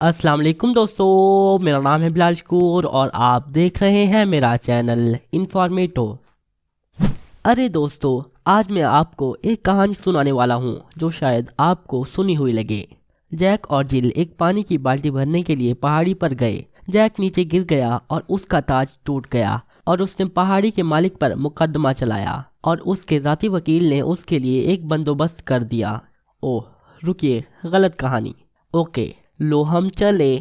अस्सलाम वालेकुम दोस्तों, मेरा नाम है बिलाल शकूर और आप देख रहे हैं मेरा चैनल इन्फॉर्मेटो। अरे दोस्तों, आज मैं आपको एक कहानी सुनाने वाला हूँ जो शायद आपको सुनी हुई लगे। जैक और जिल एक पानी की बाल्टी भरने के लिए पहाड़ी पर गए। जैक नीचे गिर गया और उसका ताज टूट गया और उसने पहाड़ी के मालिक पर मुकदमा चलाया और उसके ज़ाती वकील ने उसके लिए एक बंदोबस्त कर दिया। ओह रुकिए, गलत कहानी। ओके लो हम चले।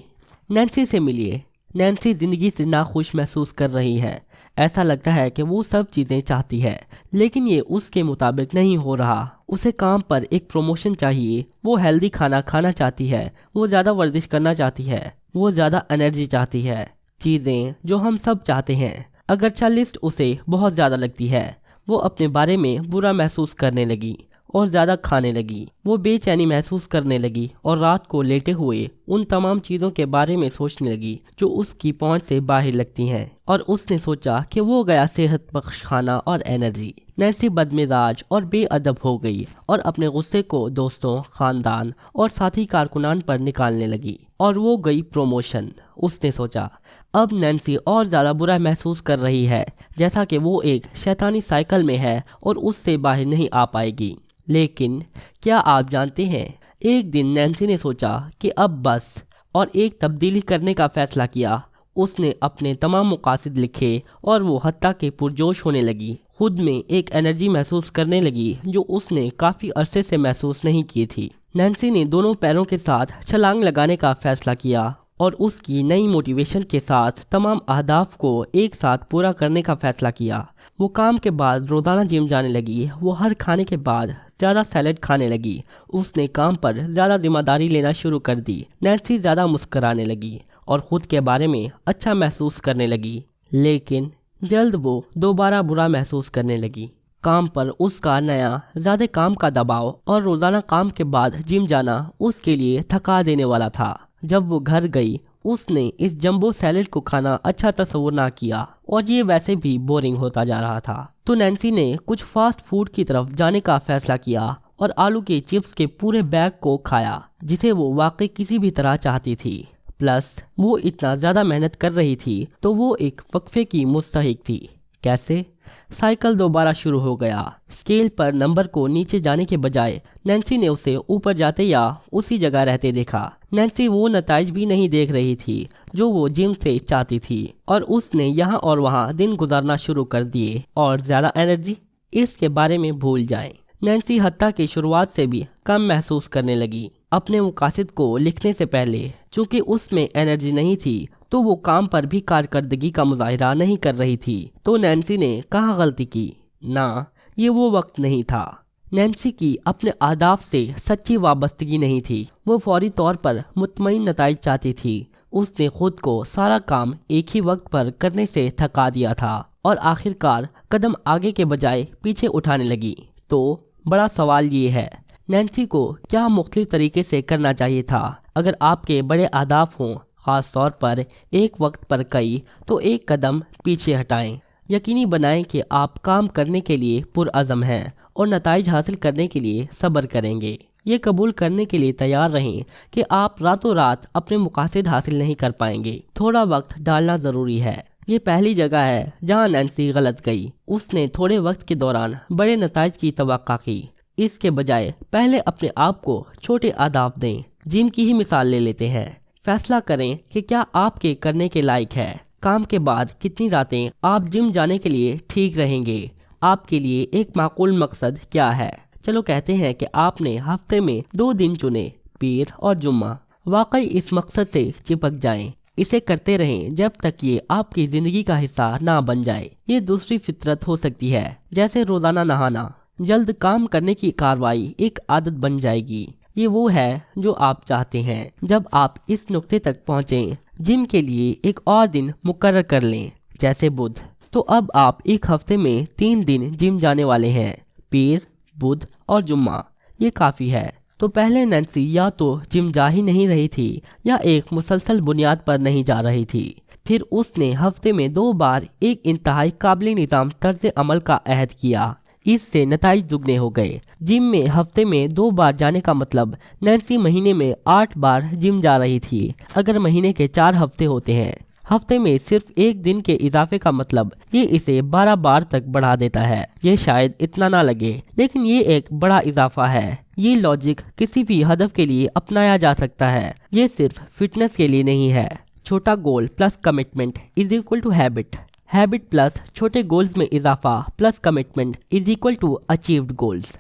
नैन्सी से मिलिए। नैन्सी ज़िंदगी से नाखुश महसूस कर रही है। ऐसा लगता है कि वो सब चीज़ें चाहती है लेकिन ये उसके मुताबिक नहीं हो रहा। उसे काम पर एक प्रमोशन चाहिए, वो हेल्दी खाना खाना चाहती है, वो ज़्यादा वर्जिश करना चाहती है, वो ज़्यादा एनर्जी चाहती है। चीज़ें जो हम सब चाहते हैं। अगरचा लिस्ट उसे बहुत ज़्यादा लगती है। वो अपने बारे में बुरा महसूस करने लगी और ज़्यादा खाने लगी। वो बेचैनी महसूस करने लगी और रात को लेटे हुए उन तमाम चीज़ों के बारे में सोचने लगी जो उसकी पहुंच से बाहर लगती हैं और उसने सोचा कि वो गया सेहत बख्श खाना और एनर्जी। नैन्सी बदमिजाज और बेअदब हो गई और अपने गुस्से को दोस्तों, खानदान और साथी कारकुनान पर निकालने लगी और वो गई प्रमोशन। उसने सोचा अब नैन्सी और ज़्यादा बुरा महसूस कर रही है, जैसा कि वो एक शैतानी साइकिल में है और उससे बाहर नहीं आ पाएगी। लेकिन क्या आप जानते हैं, एक दिन नैन्सी ने सोचा कि अब बस और एक तब्दीली करने का फैसला किया। उसने अपने तमाम मकासद लिखे और वो हत्ता के पुरजोश होने लगी। खुद में एक एनर्जी महसूस करने लगी जो उसने काफ़ी अरसे से महसूस नहीं की थी। नैन्सी ने दोनों पैरों के साथ छलांग लगाने का फैसला किया और उसकी नई मोटिवेशन के साथ तमाम अहदाफ को एक साथ पूरा करने का फैसला किया। वो काम के बाद रोज़ाना जिम जाने लगी। वो हर खाने के बाद ज़्यादा सैलड खाने लगी। उसने काम पर ज़्यादा जिम्मेदारी लेना शुरू कर दी। नैन्सी ज़्यादा मुस्कराने लगी और ख़ुद के बारे में अच्छा महसूस करने लगी। लेकिन जल्द वो दोबारा बुरा महसूस करने लगी। काम पर उसका नया ज़्यादा काम का दबाव और रोज़ाना काम के बाद जिम जाना उसके लिए थका देने वाला था। जब वो घर गई उसने इस जंबो सैलेड को खाना अच्छा तस्वुर ना किया और ये वैसे भी बोरिंग होता जा रहा था। तो नैन्सी ने कुछ फास्ट फूड की तरफ जाने का फैसला किया और आलू के चिप्स के पूरे बैग को खाया जिसे वो वाकई किसी भी तरह चाहती थी। प्लस वो इतना ज़्यादा मेहनत कर रही थी तो वो एक वक्फे की मुस्तहिक थी। कैसे? साइकिल दोबारा शुरू हो गया। स्केल पर नंबर को नीचे जाने के बजाय नैन्सी ने उसे ऊपर जाते या उसी जगह रहते देखा। नैन्सी वो नताइज भी नहीं देख रही थी जो वो जिम से चाहती थी और उसने यहाँ और वहाँ दिन गुजारना शुरू कर दिए और ज़्यादा एनर्जी। इसके बारे में भूल जाएं। नैन्सी हत्ता की शुरुआत से भी कम महसूस करने लगी। अपने मकासद को लिखने से पहले चूँकि उसमें एनर्जी नहीं थी तो वो काम पर भी कारकर्दगी का मुजाहिरा नहीं कर रही थी। तो नैन्सी ने कहाँ गलती की? ना, ये वो वक्त नहीं था। नैन्सी की अपने अहदाफ से सच्ची वाबस्तगी नहीं थी। वो फौरी तौर पर मुतमईन नताइज चाहती थी। उसने खुद को सारा काम एक ही वक्त पर करने से थका दिया था और आखिरकार कदम आगे के बजाय पीछे उठाने लगी। तो बड़ा सवाल ये है, नैन्सी को क्या मुख्तलिफ तरीके से करना चाहिए था? अगर आपके बड़े अहदाफ हों, ख़ास तौर पर एक वक्त पर कई, तो एक कदम पीछे हटाएं। यकीनी बनाएं कि आप काम करने के लिए पुरअज़म हैं और नताइज हासिल करने के लिए सब्र करेंगे। ये कबूल करने के लिए तैयार रहें कि आप रातों रात अपने मकासद हासिल नहीं कर पाएंगे। थोड़ा वक्त डालना ज़रूरी है। ये पहली जगह है जहां नैन्सी गलत गई। उसने थोड़े वक्त के दौरान बड़े नताइज की तवक्का की। इसके बजाय पहले अपने आप को छोटे अहदाफ दें। जिम की ही मिसाल ले लेते हैं। फैसला करें कि क्या आपके करने के लायक है। काम के बाद कितनी रातें आप जिम जाने के लिए ठीक रहेंगे? आपके लिए एक माकूल मकसद क्या है? चलो कहते हैं कि आपने हफ्ते में 2 दिन चुने, पीर और जुम्मा। वाकई इस मकसद से चिपक जाएं। इसे करते रहें जब तक ये आपकी ज़िंदगी का हिस्सा ना बन जाए। ये दूसरी फितरत हो सकती है, जैसे रोज़ाना नहाना। जल्द काम करने की कार्रवाई एक आदत बन जाएगी। ये वो है जो आप चाहते हैं। जब आप इस नुक्ते तक पहुँचें, जिम के लिए एक और दिन मुकर्रर कर लें, जैसे बुध। तो अब आप एक हफ्ते में 3 दिन जिम जाने वाले हैं, पीर, बुध और जुम्मा। ये काफ़ी है। तो पहले नैन्सी या तो जिम जा ही नहीं रही थी या एक मुसलसल बुनियाद पर नहीं जा रही थी। फिर उसने हफ्ते में 2 बार एक इंतहाई काबिल निज़ाम तर्ज अमल का अहद किया। इससे नताइज दुगने हो गए। जिम में हफ्ते में 2 बार जाने का मतलब नैन्सी महीने में 8 बार जिम जा रही थी। अगर महीने के 4 हफ्ते होते हैं, हफ्ते में सिर्फ 1 दिन के इजाफे का मतलब ये इसे 12 बार तक बढ़ा देता है। ये शायद इतना ना लगे, लेकिन ये एक बड़ा इजाफा है। ये लॉजिक किसी भी हदफ के लिए अपनाया जा सकता है, ये सिर्फ फिटनेस के लिए नहीं है। छोटा goal plus commitment is equal to habit. Habit plus छोटे गोल्स में इजाफा plus commitment is equal to achieved goals.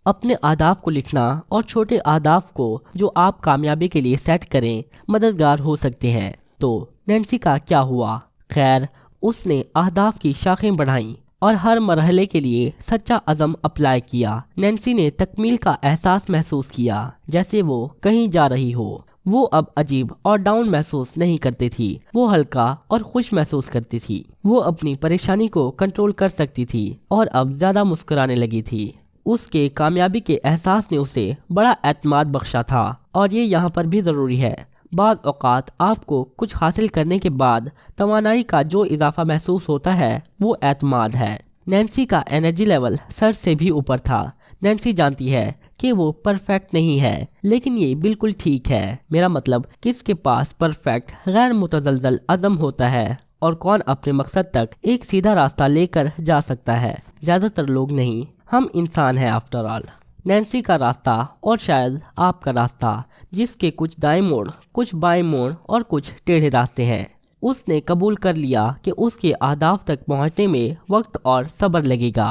अपने अहदाफ को लिखना और छोटे अहदाफ को जो आप कामयाबी के लिए सेट करें मददगार हो सकते हैं। तो नैन्सी का क्या हुआ? खैर, उसने अहदाफ की शाखें बढ़ाईं और हर मरहले के लिए सच्चा अज़म अप्लाई किया। नैन्सी ने तकमील का एहसास महसूस किया, जैसे वो कहीं जा रही हो। वो अब अजीब और डाउन महसूस नहीं करती थी, वो हल्का और खुश महसूस करती थी। वो अपनी परेशानी को कंट्रोल कर सकती थी और अब ज्यादा मुस्कुराने लगी थी। उसके कामयाबी के एहसास ने उसे बड़ा एतमाद बख्शा था, और ये यहाँ पर भी ज़रूरी है। बाज़ औक़ात आपको कुछ हासिल करने के बाद तवानाई का जो इजाफा महसूस होता है वो एतमाद है। नैन्सी का एनर्जी लेवल सर से भी ऊपर था। नैन्सी जानती है कि वो परफेक्ट नहीं है, लेकिन ये बिल्कुल ठीक है। मेरा मतलब किसके पास परफेक्ट गैर मुतज़लज़ल अज़म होता है, और कौन अपने मकसद तक एक सीधा रास्ता लेकर जा सकता है? ज़्यादातर लोग नहीं, हम इंसान हैं आफ्टर ऑल। नैन्सी का रास्ता और शायद आपका रास्ता, जिसके कुछ दाएं मोड़, कुछ बाएं मोड़ और कुछ टेढ़े रास्ते हैं। उसने कबूल कर लिया कि उसके अहदाफ तक पहुंचने में वक्त और सब्र लगेगा।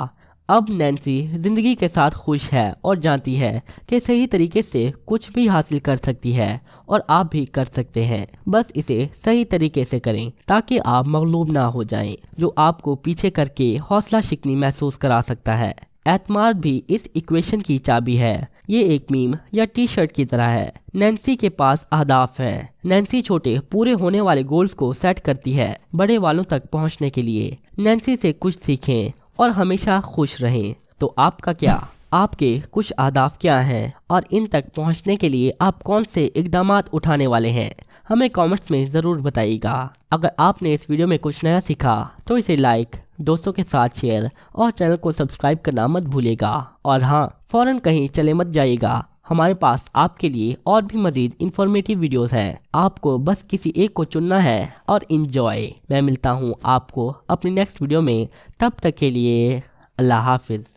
अब नैन्सी जिंदगी के साथ खुश है और जानती है कि सही तरीके से कुछ भी हासिल कर सकती है, और आप भी कर सकते हैं। बस इसे सही तरीके से करें ताकि आप मगलूब ना हो जाएं, जो आपको पीछे करके हौसला शिकनी महसूस करा सकता है। एतमाद भी इस इक्वेशन की चाबी है। ये एक मीम या टी शर्ट की तरह है। नैन्सी के पास अहदाफ हैं। नैन्सी छोटे पूरे होने वाले गोल्स को सेट करती है बड़े वालों तक पहुंचने के लिए। नैन्सी से कुछ सीखें और हमेशा खुश रहें। तो आपका क्या? आपके कुछ अहदाफ क्या हैं, और इन तक पहुंचने के लिए आप कौन से इक़दामात उठाने वाले हैं? हमें कमेंट्स में ज़रूर बताइएगा। अगर आपने इस वीडियो में कुछ नया सीखा तो इसे लाइक, दोस्तों के साथ शेयर और चैनल को सब्सक्राइब करना मत भूलिएगा। और हाँ, फ़ौरन कहीं चले मत जाइएगा, हमारे पास आपके लिए और भी मज़ीद इन्फॉर्मेटिव वीडियोस हैं। आपको बस किसी एक को चुनना है और इंजॉय। मैं मिलता हूँ आपको अपनी नेक्स्ट वीडियो में, तब तक के लिए अल्लाह हाफिज़।